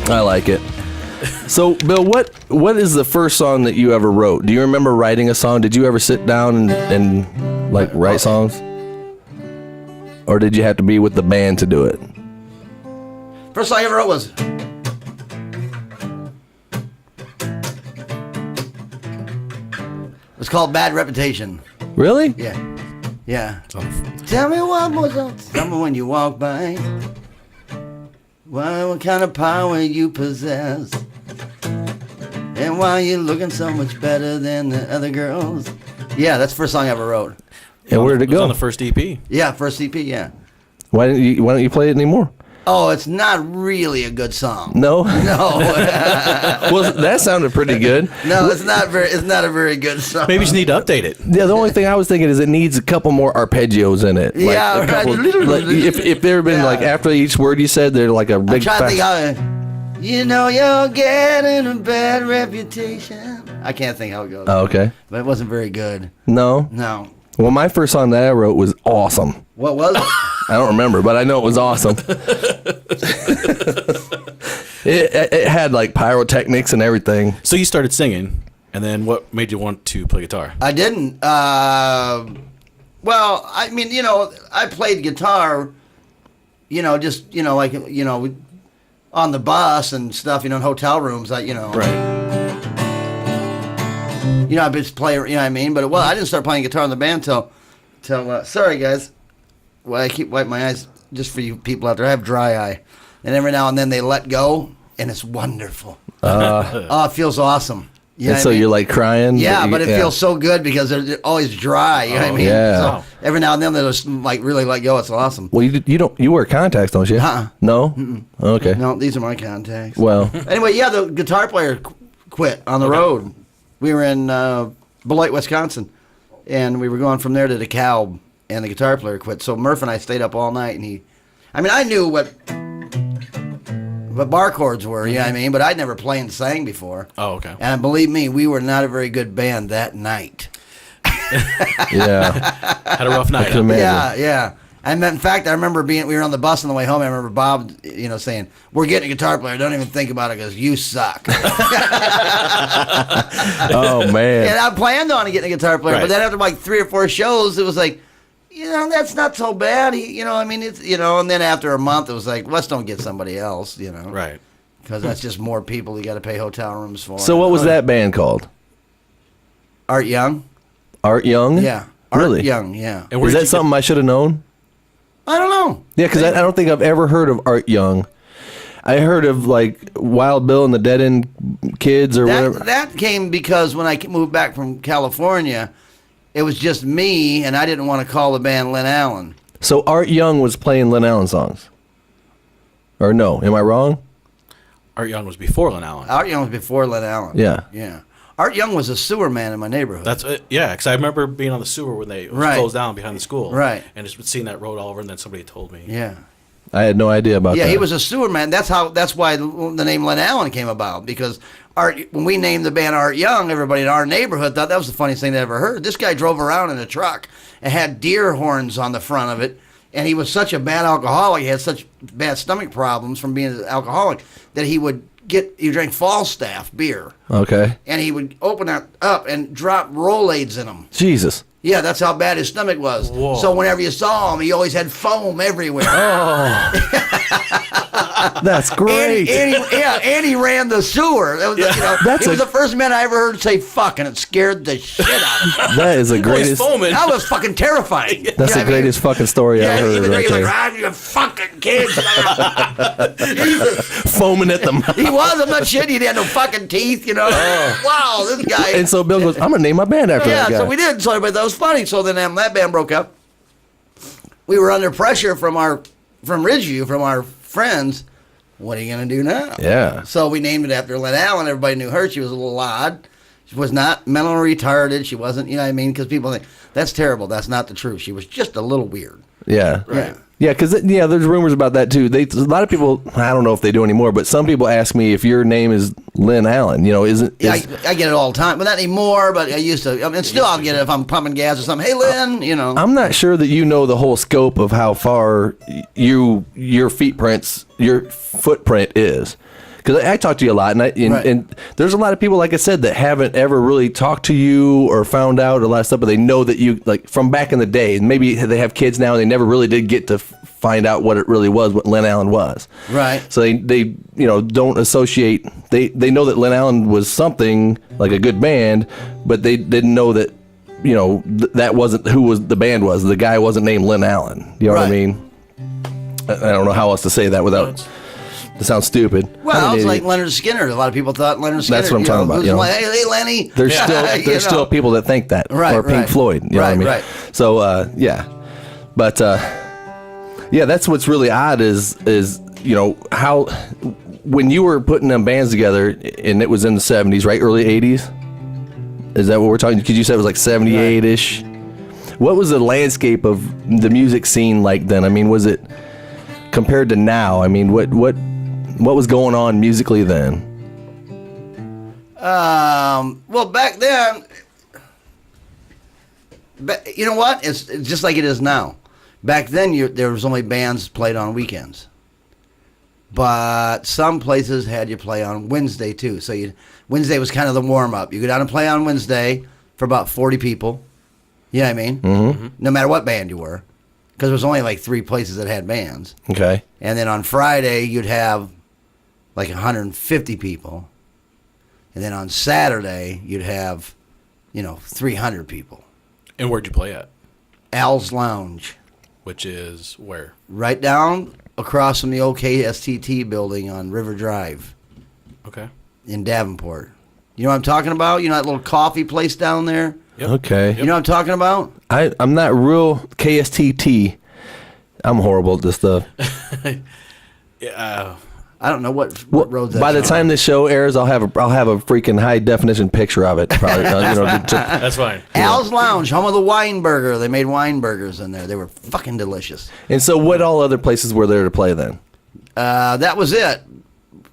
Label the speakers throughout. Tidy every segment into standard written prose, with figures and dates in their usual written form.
Speaker 1: I like it. So, Bill, what is the first song that you ever wrote? Do you remember writing a song? Did you ever sit down and like write songs? Or did you have to be with the band to do it?
Speaker 2: First song I ever wrote was... It's called Bad Reputation.
Speaker 1: Really?
Speaker 2: Yeah. Tell me what was on summer when you walk by. What kind of power you possess. And why you looking so much better than the other girls. Yeah, that's the first song I ever wrote.
Speaker 1: And where did it go?
Speaker 3: It was on the first EP.
Speaker 2: Yeah, first EP, yeah.
Speaker 1: Why don't you play it anymore?
Speaker 2: Oh, it's not really a good song.
Speaker 1: No?
Speaker 2: No.
Speaker 1: Well, that sounded pretty good.
Speaker 2: No, it's not a very good song.
Speaker 3: Maybe you just need to update it.
Speaker 1: Yeah, the only thing I was thinking is it needs a couple more arpeggios in it. Like
Speaker 2: Yeah,
Speaker 1: a couple,
Speaker 2: right.
Speaker 1: like if there had been like after each word you said, they're like a big.
Speaker 2: I'm trying to think how. You know you're getting a bad reputation. I can't think how it goes.
Speaker 1: Oh, okay.
Speaker 2: But it wasn't very good.
Speaker 1: No. Well, my first song that I wrote was awesome.
Speaker 2: What was it?
Speaker 1: I don't remember, but I know it was awesome. it had like pyrotechnics and everything.
Speaker 3: So you started singing, and then what made you want to play guitar?
Speaker 2: I didn't. Well, I mean, I played guitar, just, like, on the bus and stuff, in hotel rooms,
Speaker 3: Right.
Speaker 2: I just play, you know what I mean? But, I didn't start playing guitar in the band till sorry, guys. Well, I keep wiping my eyes just for you people out there. I have dry eye. And every now and then they let go, and it's wonderful. Oh, it feels awesome. You know
Speaker 1: and so you're like crying?
Speaker 2: Yeah, but it feels so good because they're always dry. You know what I mean?
Speaker 1: Yeah.
Speaker 2: So every now and then they just like really let go. It's awesome.
Speaker 1: Well, you wear contacts, don't you? No?
Speaker 2: Mm-mm.
Speaker 1: Okay.
Speaker 2: No, these are my contacts.
Speaker 1: Well.
Speaker 2: Anyway, yeah, the guitar player quit on the road. We were in Beloit, Wisconsin, and we were going from there to DeKalb, and the guitar player quit. So Murph and I stayed up all night, and I knew what bar chords were, you know what I mean? But I'd never played and sang before.
Speaker 3: Oh, okay.
Speaker 2: And believe me, we were not a very good band that night.
Speaker 1: Yeah.
Speaker 3: Had a rough night.
Speaker 2: Yeah. And in fact, I remember we were on the bus on the way home. I remember Bob, saying, "We're getting a guitar player. Don't even think about it because you suck."
Speaker 1: Oh, man.
Speaker 2: And I planned on getting a guitar player,
Speaker 3: Right.
Speaker 2: but then after like 3 or 4 shows, it was like, that's not so bad. It's, and then after a month, it was like, let's don't get somebody else,
Speaker 3: Right.
Speaker 2: Because that's just more people you got to pay hotel rooms for.
Speaker 1: So what was that band called?
Speaker 2: Art Young?
Speaker 1: Art Young?
Speaker 2: Yeah. Art
Speaker 1: Really?
Speaker 2: Young, yeah.
Speaker 3: And where
Speaker 1: Is
Speaker 3: did
Speaker 1: that
Speaker 3: you
Speaker 1: something I should have known?
Speaker 2: I don't know.
Speaker 1: Yeah, because I don't think I've ever heard of Art Young. I heard of like Wild Bill and the Dead End Kids or whatever.
Speaker 2: That came because when I moved back from California, it was just me, and I didn't want to call the band Lynn Allen.
Speaker 1: So Art Young was playing Lynn Allen songs? Or no? Am I wrong?
Speaker 3: Art Young was before Lynn Allen.
Speaker 2: Art Young was before Lynn Allen.
Speaker 1: Yeah.
Speaker 2: Yeah. Art Young was a sewer man in my neighborhood.
Speaker 3: That's because I remember being on the sewer when they closed down behind the school.
Speaker 2: Right.
Speaker 3: And just seeing that road all over, and then somebody told me.
Speaker 2: Yeah.
Speaker 1: I had no idea about that.
Speaker 2: Yeah, he was a sewer man. That's why the name Lynn Allen came about, because when we named the band Art Young, everybody in our neighborhood thought that was the funniest thing they ever heard. This guy drove around in a truck and had deer horns on the front of it, and he was such a bad alcoholic, he had such bad stomach problems from being an alcoholic, that he drank Falstaff beer.
Speaker 1: Okay.
Speaker 2: And he would open that up and drop Rolaids in them.
Speaker 1: Jesus.
Speaker 2: Yeah, that's how bad his stomach was.
Speaker 3: Whoa.
Speaker 2: So whenever you saw him, he always had foam everywhere.
Speaker 1: That's great.
Speaker 2: And he ran the sewer. That was, he was the first man I ever heard say "fuck," and it scared the shit out of me.
Speaker 1: That is the greatest.
Speaker 2: That was fucking terrifying.
Speaker 1: That's the greatest fucking story I've heard.
Speaker 2: He was
Speaker 1: Right
Speaker 2: like,
Speaker 1: there.
Speaker 2: "You fucking kids!"
Speaker 1: Foaming at them.
Speaker 2: He was. I'm not shitting. He had no fucking teeth. Wow, this guy.
Speaker 1: And so Bill goes, "I'm gonna name my band after that guy."
Speaker 2: So we did. So everybody thought it was funny. So then that band broke up. We were under pressure from Ridgeview, from our friends. What are you going to do now?
Speaker 1: Yeah.
Speaker 2: So we named it after Lynn Allen. Everybody knew her. She was a little odd. She was not mentally retarded. She wasn't, you know what I mean? Because people think, that's terrible. That's not the truth. She was just a little weird.
Speaker 1: Yeah.
Speaker 2: Right.
Speaker 1: Yeah, because there's rumors about that too. A lot of people, I don't know if they do anymore, but some people ask me if your name is Lynn Allen.
Speaker 2: I get it all the time, but not anymore. But I used to. I mean, still, I'll get it if I'm pumping gas or something. Hey, Lynn,
Speaker 1: I'm not sure that you know the whole scope of how far your footprint is, because I talk to you a lot, and there's a lot of people, like I said, that haven't ever really talked to you or found out a lot of stuff, but they know that you, like, from back in the day, and maybe they have kids now, and they never really did get to find out what it really was, what Lynn Allen was.
Speaker 2: Right.
Speaker 1: So they don't associate. They know that Lynn Allen was something like a good band, but they didn't know that that wasn't who the band was. The guy wasn't named Lynn Allen. You know what I mean? I don't know how else to say that without it sounds stupid.
Speaker 2: Well, it's like Leonard Skinner. A lot of people thought Leonard Skinner.
Speaker 1: That's what I'm talking about.
Speaker 2: Hey, Lenny.
Speaker 1: There's still people that think that.
Speaker 2: Right.
Speaker 1: Or Pink Floyd. You know what I mean? Right. So yeah, but yeah, that's what's really odd is how when you were putting them bands together, and it was in the 70s, right? Early 80s. Is that what we're talking? Because you said it was like 78-ish. What was the landscape of the music scene like then? I mean, was it compared to now? I mean, what was going on musically then?
Speaker 2: Well, back then, you know what? It's just like it is now. Back then, there was only bands played on weekends. But some places had you play on Wednesday, too. So Wednesday was kind of the warm-up. You go down and play on Wednesday for about 40 people. You know what I mean? Mm-hmm. No matter what band you were. Because there was only like 3 places that had bands.
Speaker 1: Okay.
Speaker 2: And then on Friday, you'd have like 150 people. And then on Saturday, you'd have, 300 people.
Speaker 3: And where'd you play at?
Speaker 2: Al's Lounge.
Speaker 3: Which is where?
Speaker 2: Right down across from the old KSTT building on River Drive.
Speaker 3: Okay.
Speaker 2: In Davenport. You know what I'm talking about? You know that little coffee place down there?
Speaker 3: Yep.
Speaker 1: Okay.
Speaker 2: You know what I'm talking about?
Speaker 1: I'm not real KSTT. I'm horrible at this stuff.
Speaker 3: Yeah.
Speaker 2: I don't know what roads that's
Speaker 1: by the time
Speaker 2: on.
Speaker 1: this show airs, I'll have a freaking high definition picture of it. Probably,
Speaker 3: That's fine.
Speaker 2: Al's Lounge, home of the wine burger. They made wine burgers in there. They were fucking delicious.
Speaker 1: And so, what all other places were there to play then?
Speaker 2: That was it.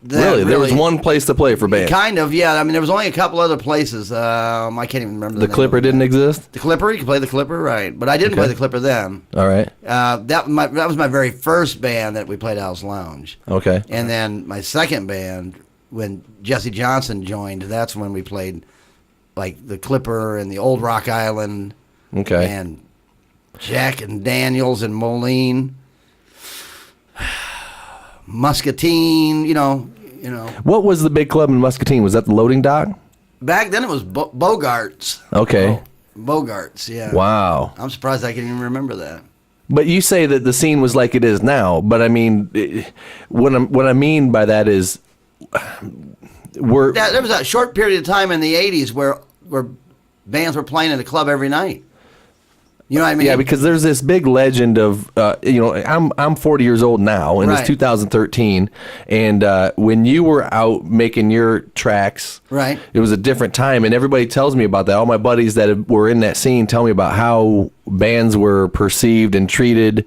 Speaker 1: Really? There was one place to play for bands?
Speaker 2: Kind of, yeah. I mean, there was only a couple other places. I can't even remember the name
Speaker 1: Clipper didn't exist?
Speaker 2: The Clipper? You could play the Clipper, right. But I didn't play the Clipper then.
Speaker 1: All right.
Speaker 2: That was my very first band that we played Al's Lounge.
Speaker 1: Okay.
Speaker 2: And then my second band, when Jesse Johnson joined, that's when we played like the Clipper and the Old Rock Island.
Speaker 1: Okay.
Speaker 2: And Jack and Daniels and Moline. Muscatine,
Speaker 1: What was the big club in Muscatine? Was that the Loading Dock?
Speaker 2: Back then it was Bogart's.
Speaker 1: Okay.
Speaker 2: Bogart's, yeah.
Speaker 1: Wow.
Speaker 2: I'm surprised I can even remember that.
Speaker 1: But you say that the scene was like it is now. But I mean, what I mean by that is, there
Speaker 2: was a short period of time in the '80s where bands were playing in the club every night. You know what I mean?
Speaker 1: Yeah, because there's this big legend of, I'm 40 years old now, and it's 2013, and when you were out making your tracks,
Speaker 2: right,
Speaker 1: it was a different time, and everybody tells me about that. All my buddies that were in that scene tell me about how bands were perceived and treated,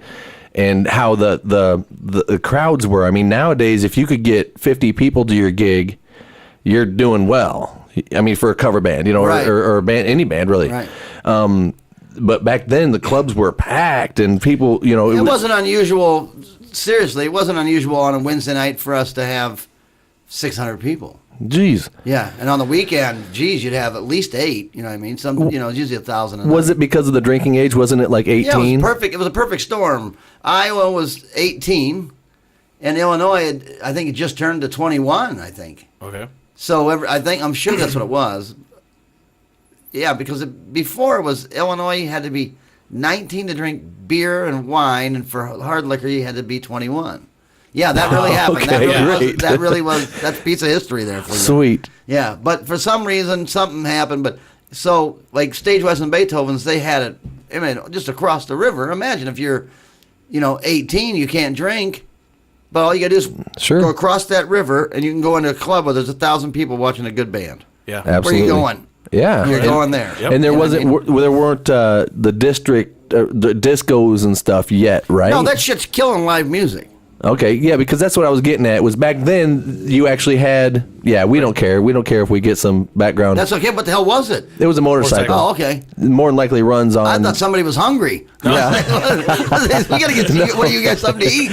Speaker 1: and how the crowds were. I mean, nowadays, if you could get 50 people to your gig, you're doing well. I mean, for a cover band, or a band, any band, really.
Speaker 2: Right.
Speaker 1: But back then, the clubs were packed, and people,
Speaker 2: It wasn't unusual, seriously, it wasn't unusual on a Wednesday night for us to have 600 people.
Speaker 1: Jeez.
Speaker 2: Yeah, and on the weekend, you'd have at least 8, you know what I mean? It's usually 1,000 a night.
Speaker 1: Was it because of the drinking age? Wasn't it like 18?
Speaker 2: Yeah, it was perfect. It was a perfect storm. Iowa was 18, and Illinois, I think it just turned to 21, I think.
Speaker 3: Okay.
Speaker 2: So I'm sure that's what it was. Yeah, because before it was Illinois, you had to be 19 to drink beer and wine, and for hard liquor, you had to be 21. Yeah, that really happened.
Speaker 1: Okay,
Speaker 2: that really was that's a piece of history there for you.
Speaker 1: Sweet.
Speaker 2: Yeah, but for some reason, something happened. But so, like Stage West and Beethoven's, they had it, I mean, just across the river. Imagine if you're, 18, you can't drink, but all you got to do is go across that river, and you can go into a club where there's 1,000 people watching a good band.
Speaker 3: Yeah.
Speaker 1: Absolutely.
Speaker 2: Where are you going?
Speaker 1: Yeah,
Speaker 2: You're going there.
Speaker 3: Yep.
Speaker 1: And there weren't the district the discos and stuff yet, right?
Speaker 2: No, that shit's killing live music.
Speaker 1: Okay, yeah, because that's what I was getting at. Was back then you actually had? Yeah, we don't care. We don't care if we get some background.
Speaker 2: That's okay. What the hell was it?
Speaker 1: It was a motorcycle.
Speaker 2: Oh, okay.
Speaker 1: More than likely runs on.
Speaker 2: I thought somebody was hungry.
Speaker 1: Yeah.
Speaker 2: We gotta get. What do you got? Something to eat?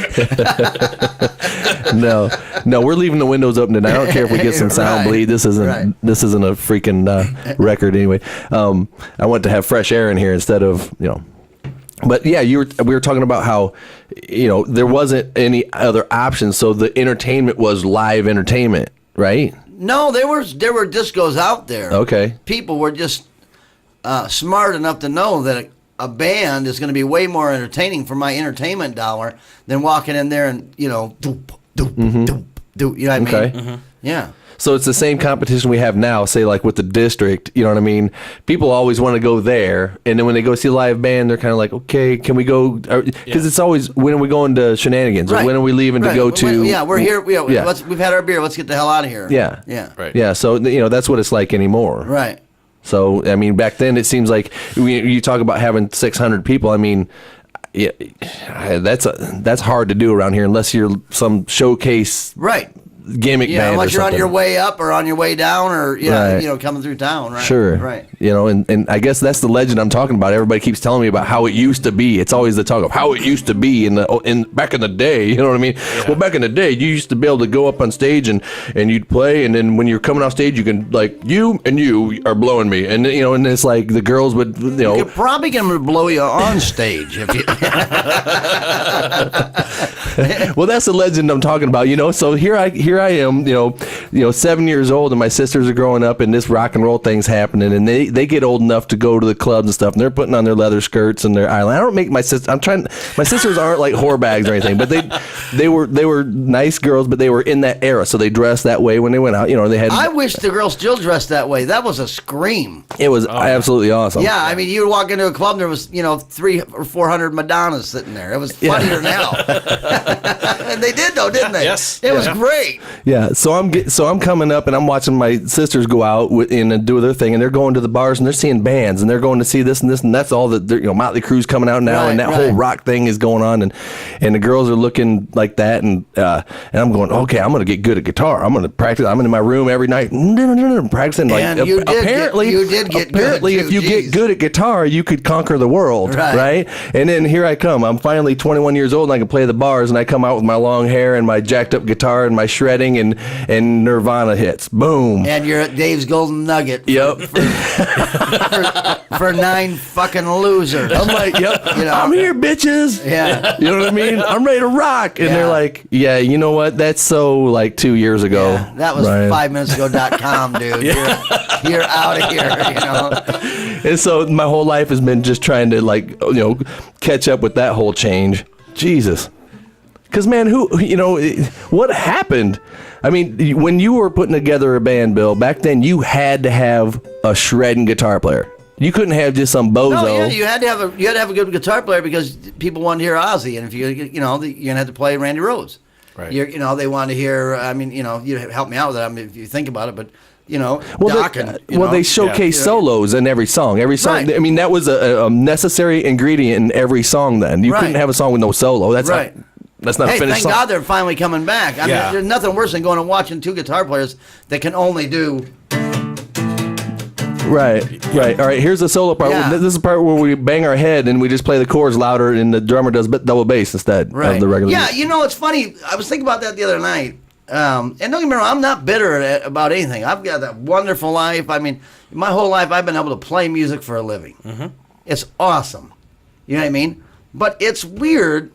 Speaker 1: No, we're leaving the windows open tonight. I don't care if we get some sound
Speaker 2: Right.
Speaker 1: bleed. This isn't a freaking record anyway. I want to have fresh air in here instead of But yeah, we were talking about how there wasn't any other options, so the entertainment was live entertainment, right?
Speaker 2: No, there were discos out there.
Speaker 1: Okay.
Speaker 2: People were just smart enough to know that a band is going to be way more entertaining for my entertainment dollar than walking in there and doop doop doop doop. You know what I mean?
Speaker 1: Okay.
Speaker 2: Yeah.
Speaker 1: So it's the same competition we have now, say like with the district, you know what I mean? People always want to go there, and then when they go see a live band, they're kind of like, okay, can we go? Because it's always, when are we going to Shenanigans? Or when are we leaving to go to?
Speaker 2: Yeah, we're here. We've had our beer. Let's get the hell out of here.
Speaker 1: Yeah.
Speaker 2: Yeah.
Speaker 3: Right.
Speaker 1: Yeah, so that's what it's like anymore.
Speaker 2: Right.
Speaker 1: So, I mean, back then it seems like you talk about having 600 people. I mean, yeah, that's hard to do around here unless you're some showcase gimmick band
Speaker 2: unless you're on
Speaker 1: something.
Speaker 2: your way up or on your way down or
Speaker 1: Right.
Speaker 2: coming through town. Right.
Speaker 1: Sure.
Speaker 2: Right.
Speaker 1: And I guess that's the legend I'm talking about. Everybody keeps telling me about how it used to be. It's always the talk of how it used to be in back in the day. You know what I mean? Yeah. Well, back in the day, you used to be able to go up on stage and you'd play, and then when you're coming off stage, you can you are blowing me, and and it's like the girls would
Speaker 2: You're probably gonna blow you on stage if you.
Speaker 1: Well, that's the legend I'm talking about, So here I am, 7 years old, and my sisters are growing up, and this rock and roll thing's happening, and they get old enough to go to the clubs and stuff, and they're putting on their leather skirts and their eyeliner. I don't make my sisters. My sisters aren't like whore bags or anything, but they were nice girls, but they were in that era, so they dressed that way when they went out. They had.
Speaker 2: I wish the girls still dressed that way. That was a scream.
Speaker 1: It was absolutely awesome.
Speaker 2: Yeah, I mean, you would walk into a club, and there was 300 or 400 Madonnas sitting there. It was funnier now. And they did though, didn't they?
Speaker 3: Yes.
Speaker 2: It was great.
Speaker 1: Yeah, so I'm coming up and I'm watching my sisters go out and do their thing, and they're going to the bars and they're seeing bands and they're going to see this and this, and that's all that Motley Crue's coming out now, and that whole rock thing is going on, and the girls are looking like that, and I'm going, okay, I'm gonna get good at guitar. I'm gonna practice. I'm in my room every night practicing.
Speaker 2: And
Speaker 1: like apparently,
Speaker 2: you did get
Speaker 1: apparently
Speaker 2: good,
Speaker 1: if you get good at guitar, you could conquer the world,
Speaker 2: right?
Speaker 1: And then here I come. I'm finally 21 years old and I can play the bars, and I come out with my long hair and my jacked up guitar and my shredding, and Nirvana hits. Boom.
Speaker 2: And you're at Dave's Golden Nugget.
Speaker 1: Yep.
Speaker 2: For 9 fucking losers.
Speaker 1: I'm like, yep. I'm here, bitches.
Speaker 2: Yeah.
Speaker 1: You know what I mean? I'm ready to rock. And they're like, yeah, you know what? That's so like 2 years ago.
Speaker 2: Yeah, that was
Speaker 1: Ryan.
Speaker 2: 5minutesago.com, dude. You're out of here,
Speaker 1: And so my whole life has been just trying to catch up with that whole change. Jesus. Because, man, what happened? I mean, when you were putting together a band, Bill, back then you had to have a shredding guitar player. You couldn't have just some bozo.
Speaker 2: No, yeah, you had to have a good guitar player because people wanted to hear Ozzy, and if you're gonna have to play Randy Rhoads.
Speaker 3: Right.
Speaker 2: They wanted to hear. I mean, you help me out with that. I mean, if you think about it, but
Speaker 1: they showcase solos in every song. Every song.
Speaker 2: Right.
Speaker 1: I mean, that was a necessary ingredient in every song. Then you couldn't have a song with no solo. That's
Speaker 2: right.
Speaker 1: That's not a finished
Speaker 2: thank
Speaker 1: song.
Speaker 2: God they're finally coming back. I mean, there's nothing worse than going and watching 2 guitar players that can only do.
Speaker 1: Right. All right, here's the solo part.
Speaker 2: Yeah.
Speaker 1: This is the part where we bang our head and we just play the chords louder, and the drummer does double bass instead of the regular.
Speaker 2: Yeah, it's funny. I was thinking about that the other night. And don't get me wrong, I'm not bitter about anything. I've got that wonderful life. I mean, my whole life I've been able to play music for a living. Mm-hmm. It's awesome. You know what I mean? But it's weird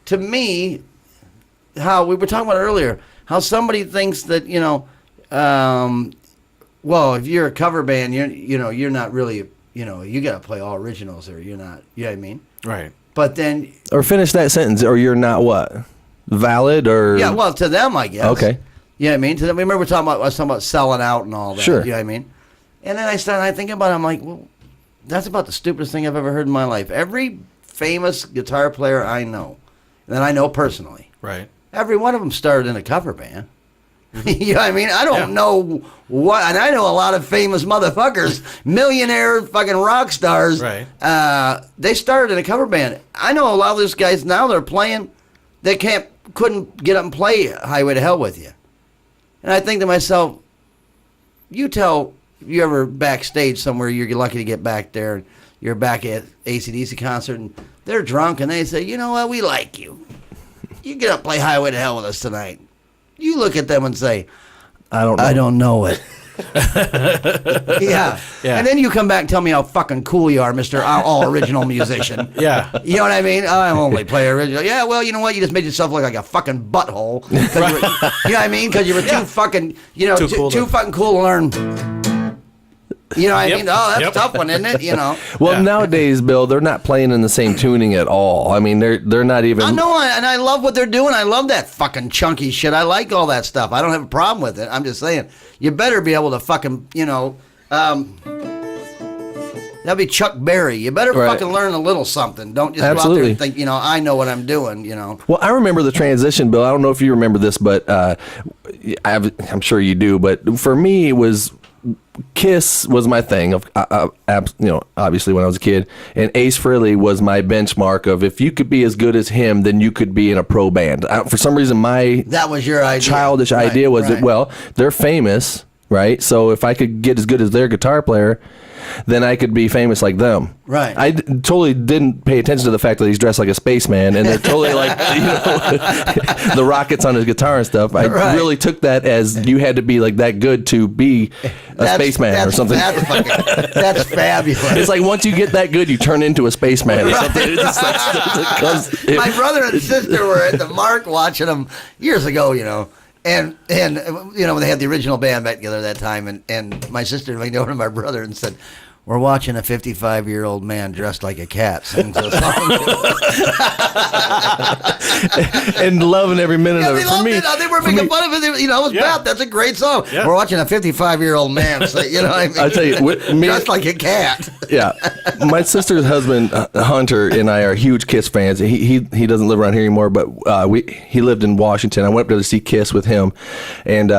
Speaker 2: to me how we were talking about earlier, how somebody thinks that, well, if you're a cover band, you're not really, you got to play all originals, or you're not, you know what I mean?
Speaker 3: Right.
Speaker 2: But then...
Speaker 1: Or finish that sentence, or you're not what? Valid, or...
Speaker 2: Yeah, well, to them, I guess.
Speaker 1: Okay.
Speaker 2: You know what I mean? To them, remember I was talking about selling out and all that.
Speaker 1: Sure.
Speaker 2: You know what I mean? And then I started thinking about it, I'm like, well, that's about the stupidest thing I've ever heard in my life. Every famous guitar player I know, that I know personally,
Speaker 3: right,
Speaker 2: every one of them started in a cover band. You know what I mean? I don't know what, and I know a lot of famous motherfuckers, millionaire fucking rock stars.
Speaker 3: Right.
Speaker 2: They started in a cover band. I know a lot of those guys now, they're playing, they can't couldn't get up and play Highway to Hell with you. And I think to myself, you ever backstage somewhere, you're lucky to get back there, and you're back at AC/DC concert, and they're drunk, and they say, you know what, we like you. You get up and play Highway to Hell with us tonight. You look at them and say, I don't know it. Yeah. And then you come back and tell me how fucking cool you are, Mr. All Original Musician.
Speaker 3: Yeah.
Speaker 2: You know what I mean? I only play original. Yeah, well, you know what? You just made yourself look like a fucking butthole. You know what I mean? Because you were too fucking, too fucking cool to learn. You know what I mean? Oh, that's a tough one, isn't it? You know.
Speaker 1: Well, nowadays, Bill, they're not playing in the same tuning at all. I mean, they're not even.
Speaker 2: I know, and I love what they're doing. I love that fucking chunky shit. I like all that stuff. I don't have a problem with it. I'm just saying, you better be able to fucking, that'd be Chuck Berry. You better fucking learn a little something. Don't just go out there and think, I know what I'm doing,
Speaker 1: Well, I remember the transition, Bill. I don't know if you remember this, but I'm sure you do. But for me, it was Kiss was my thing. Obviously when I was a kid, and Ace Frehley was my benchmark of if you could be as good as him, then you could be in a pro band. For some reason, that was your idea. Childish idea was that they're famous, right? So if I could get as good as their guitar player, then I could be famous like them.
Speaker 2: Right.
Speaker 1: I totally didn't pay attention to the fact that he's dressed like a spaceman, and they're totally like, the rockets on his guitar and stuff. I really took that as you had to be like that good to be a spaceman or something.
Speaker 2: That's fabulous.
Speaker 1: It's like once you get that good, you turn into a spaceman or something.
Speaker 2: My brother and sister were at the Mark watching them years ago, And when they had the original band back together that time, and my sister leaned over to my brother and said, "We're watching a 55-year-old man dressed like a cat sing a song."
Speaker 1: And loving every minute of it. For me,
Speaker 2: they were making fun of it. It was Beth. That's a great song. Yeah. We're watching a 55-year-old man say, what I mean?
Speaker 1: I tell you,
Speaker 2: dressed like a cat.
Speaker 1: Yeah, my sister's husband Hunter and I are huge Kiss fans. He doesn't live around here anymore, but he lived in Washington. I went up there to see Kiss with him, and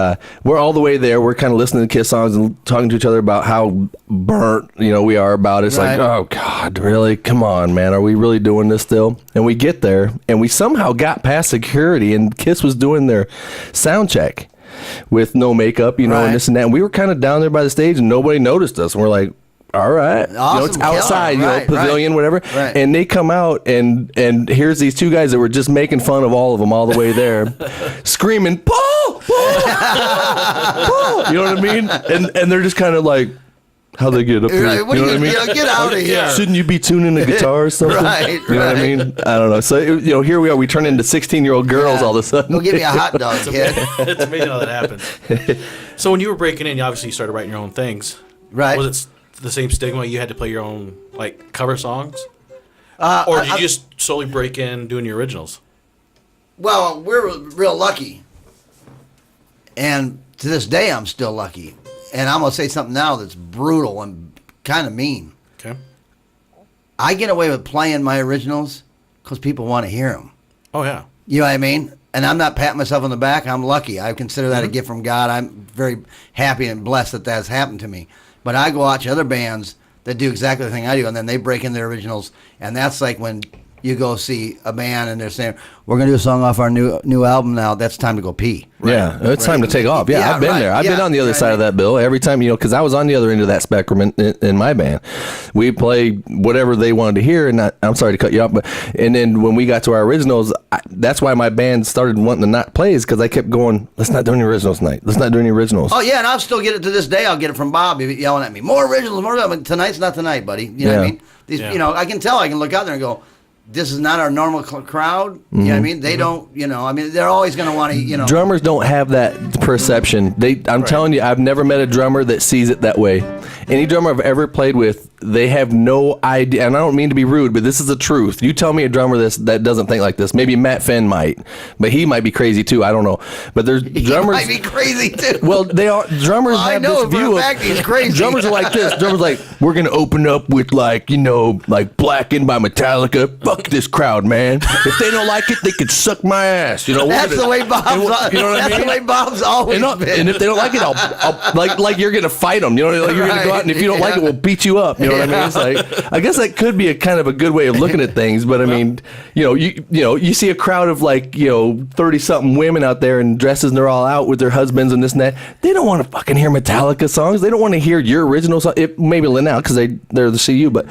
Speaker 1: we're all the way there. We're kind of listening to Kiss songs and talking to each other about how burnt we are about it. It's like, oh God, really? Come on, man. Are we really doing this still? And we get there, and we somehow got past security, and Kiss was doing their sound check with no makeup, and this and that. And we were kind of down there by the stage, and nobody noticed us. And we're like, all right,
Speaker 2: awesome,
Speaker 1: it's outside, pavilion, whatever. Right. And they come out, and here's these two guys that were just making fun of all of them all the way there, screaming, Paul, Paul, Paul. You know what I mean? And they're just kind of like, how they get up here?
Speaker 2: Right. What you know what I mean? Get out of here.
Speaker 1: Shouldn't you be tuning a guitar or something?
Speaker 2: Right.
Speaker 1: You know what I mean? I don't know. So, here we are. We turn into 16-year-old girls all of a sudden.
Speaker 2: We'll give you a hot dog, kid.
Speaker 3: It's amazing how that happens. So when you were breaking in, obviously you started writing your own things.
Speaker 2: Right.
Speaker 3: Was it the same stigma? You had to play your own, cover songs? Or did you just solely break in doing your originals?
Speaker 2: Well, we're real lucky. And to this day, I'm still lucky. And I'm going to say something now that's brutal and kind of mean.
Speaker 3: Okay.
Speaker 2: I get away with playing my originals because people want to hear them.
Speaker 3: Oh, yeah.
Speaker 2: You know what I mean? And I'm not patting myself on the back. I'm lucky. I consider that a gift from God. I'm very happy and blessed that that's happened to me. But I go watch other bands that do exactly the thing I do, and then they break in their originals. And that's like when you go see a band and they're saying, we're going to do a song off our new album now. That's time to go pee.
Speaker 1: Right. Yeah, it's time to take off. Yeah, I've been there. I've been on the other side of that, Bill. Every time, because I was on the other end of that spectrum in my band. We play whatever they wanted to hear, and I'm sorry to cut you off, and then when we got to our originals, that's why my band started wanting to not play, is because I kept going, let's not do any originals tonight. Let's not do any originals.
Speaker 2: Oh, yeah, and I'll still get it to this day. I'll get it from Bob yelling at me, more originals, more originals. But tonight's not tonight, buddy. You know what I mean? I can tell. I can look out there and go, this is not our normal crowd. You know what I mean? They don't, they're always going to want to,
Speaker 1: Drummers don't have that perception. I'm telling you, I've never met a drummer that sees it that way. Any drummer I've ever played with, they have no idea, and I don't mean to be rude, but this is the truth. You tell me a drummer that doesn't think like this. Maybe Matt Finn might, but he might be crazy too. I don't know. But there's drummers.
Speaker 2: He might be crazy too.
Speaker 1: Well, they are. Drummers have this view of.
Speaker 2: He's crazy.
Speaker 1: Drummers are like this. Drummers like, we're gonna open up with like Blackened by Metallica. Fuck this crowd, man. If they don't like it, they can suck my ass.
Speaker 2: That's the way Bob's.
Speaker 1: You know what I mean?
Speaker 2: That's the way Bob's always been.
Speaker 1: And if they don't like it, I'll like you're gonna fight them. You know, like you're gonna go out, and if you don't like it, we'll beat you up. You know what I mean? It's like, I guess that could be a kind of a good way of looking at things. But I mean, you see a crowd of 30-something women out there in dresses, and they're all out with their husbands and this and that. They don't want to fucking hear Metallica songs. They don't want to hear your original song. Maybe Linnell, because they're the CU, but.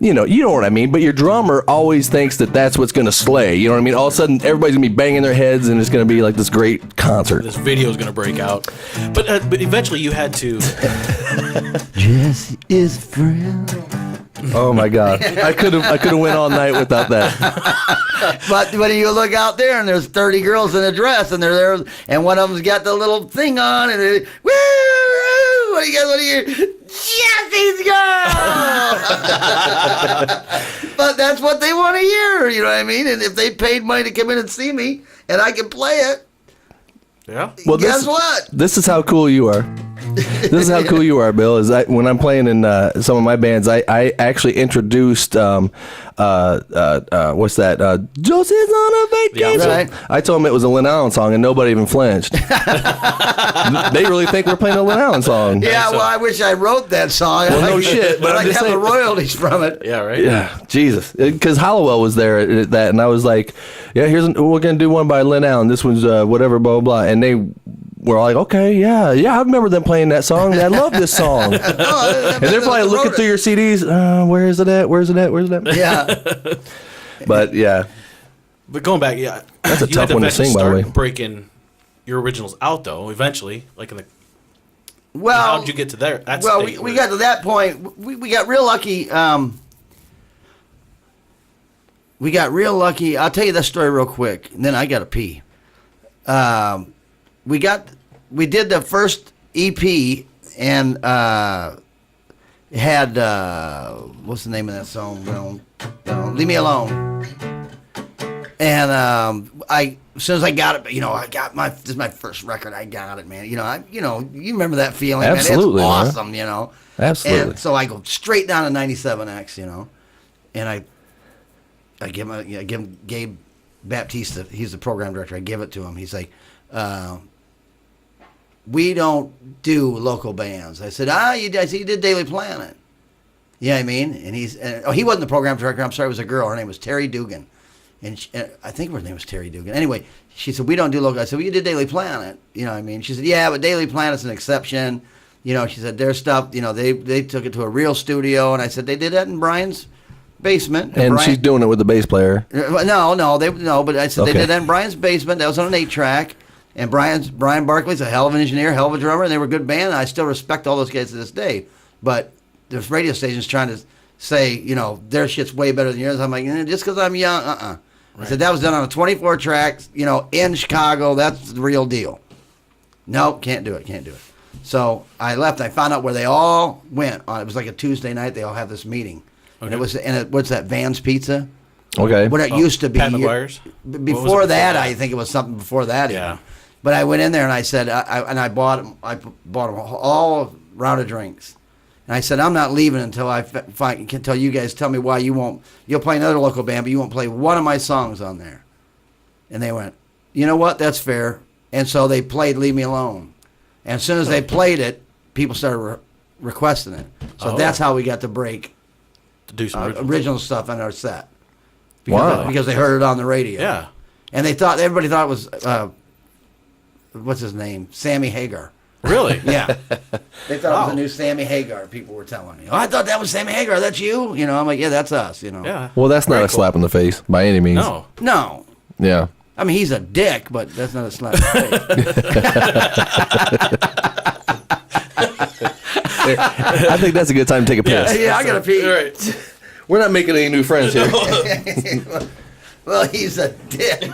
Speaker 1: You know what I mean. But your drummer always thinks that that's what's going to slay. You know what I mean? All of a sudden, everybody's going to be banging their heads, and it's going to be like this great concert.
Speaker 3: This video is going to break out. But eventually, you had to.
Speaker 2: Jesse is a friend.
Speaker 1: Oh my God! I could have went all night without that.
Speaker 2: But when you look out there and there's 30 girls in a dress and they're there, and one of them's got the little thing on, and they're, woo! What do you guys? Jesse's girl. But that's what they want to hear. You know what I mean? And if they paid money to come in and see me, and I can play it,
Speaker 3: yeah.
Speaker 1: Well,
Speaker 2: guess what?
Speaker 1: This is how cool you are. This is how cool you are, Bill. Is when I'm playing in some of my bands, I actually introduced what's that? Josie's on a vacation.
Speaker 2: Yeah, right.
Speaker 1: I told them it was a Lynn Allen song, and nobody even flinched. They really think we're playing a Lynn Allen song.
Speaker 2: Yeah, well, I wish I wrote that song.
Speaker 1: Well, no shit, but
Speaker 2: I'd have the royalties from it.
Speaker 3: Yeah, right.
Speaker 1: Yeah, Jesus. Because Hollowell was there at that, and I was like, "Yeah, we're gonna do one by Lynn Allen. This one's whatever, blah blah." And they were like, "Okay, yeah, I remember them playing that song. I love this song." And they're probably looking through your CDs. Where is it at? Where's it at? Where's it at?
Speaker 2: Yeah.
Speaker 1: But yeah.
Speaker 3: But going back, yeah,
Speaker 1: that's a tough one to sing, by the way.
Speaker 3: Breaking your originals out though, eventually, like in the.
Speaker 2: Well,
Speaker 3: how'd you get to there? That's
Speaker 2: we got to that point. We got real lucky. We got real lucky. I'll tell you that story real quick, and then I got to pee. We did the first EP and had what's the name of that song? Leave Me Alone. And as soon as I got it, this is my first record. I got it, man. You remember that feeling?
Speaker 1: Absolutely,
Speaker 2: man. It's awesome,
Speaker 1: Absolutely.
Speaker 2: And so I go straight down to 97X, and I give him Gabe Baptista. He's the program director. I give it to him. He's like, we don't do local bands. I said, you did Daily Planet. Yeah, I mean, and he wasn't the program director. I'm sorry, it was a girl. Her name was Terry Dugan. And I think her name was Terry Dugan. Anyway, she said, we don't do local. I said, well, you did Daily Planet. You know what I mean? She said, yeah, but Daily Planet's an exception. She said, their stuff, they took it to a real studio. And I said, they did that in Brian's basement.
Speaker 1: And she's doing it with the bass player.
Speaker 2: No, but I said,
Speaker 1: Okay.
Speaker 2: they did that in Brian's basement. That was on an 8-track. And Brian Barkley's a hell of an engineer, hell of a drummer, and they were a good band. And I still respect all those guys to this day. But there's radio stations trying to say, their shit's way better than yours. I'm like, just because I'm young, Right. I said, that was done on a 24-track, in Chicago. That's the real deal. No, can't do it. So I left. I found out where they all went. It was like a Tuesday night. They all have this meeting. Okay. And what's that, Van's Pizza?
Speaker 1: Okay.
Speaker 2: What it used to be.
Speaker 3: Pat McGuire's?
Speaker 2: Before that, I think it was something before that.
Speaker 3: Yeah.
Speaker 2: Even. But I went in there and I said, I bought them all a round of drinks. And I said, I'm not leaving until until you guys tell me why you'll play another local band, but you won't play one of my songs on there. And they went, you know what? That's fair. And so they played Leave Me Alone. And as soon as they played it, people started requesting it. So that's how we got to break
Speaker 3: to do some
Speaker 2: original stuff in our set. Because they heard it on the radio.
Speaker 3: Yeah.
Speaker 2: And everybody thought it was, what's his name? Sammy Hagar.
Speaker 3: Really?
Speaker 2: Yeah. They thought it was a new Sammy Hagar, people were telling me. Oh, I thought that was Sammy Hagar. That's you? I'm like, yeah, that's us,
Speaker 3: Yeah.
Speaker 1: Well, that's not
Speaker 3: Very
Speaker 1: a slap in the face by any means.
Speaker 2: No.
Speaker 1: Yeah.
Speaker 2: I mean, he's a dick, but that's not a slap in the face.
Speaker 1: I think that's a good time to take a piss.
Speaker 2: Yeah, I got to pee.
Speaker 3: All right.
Speaker 1: We're not making any new friends here.
Speaker 2: Well, he's a dick.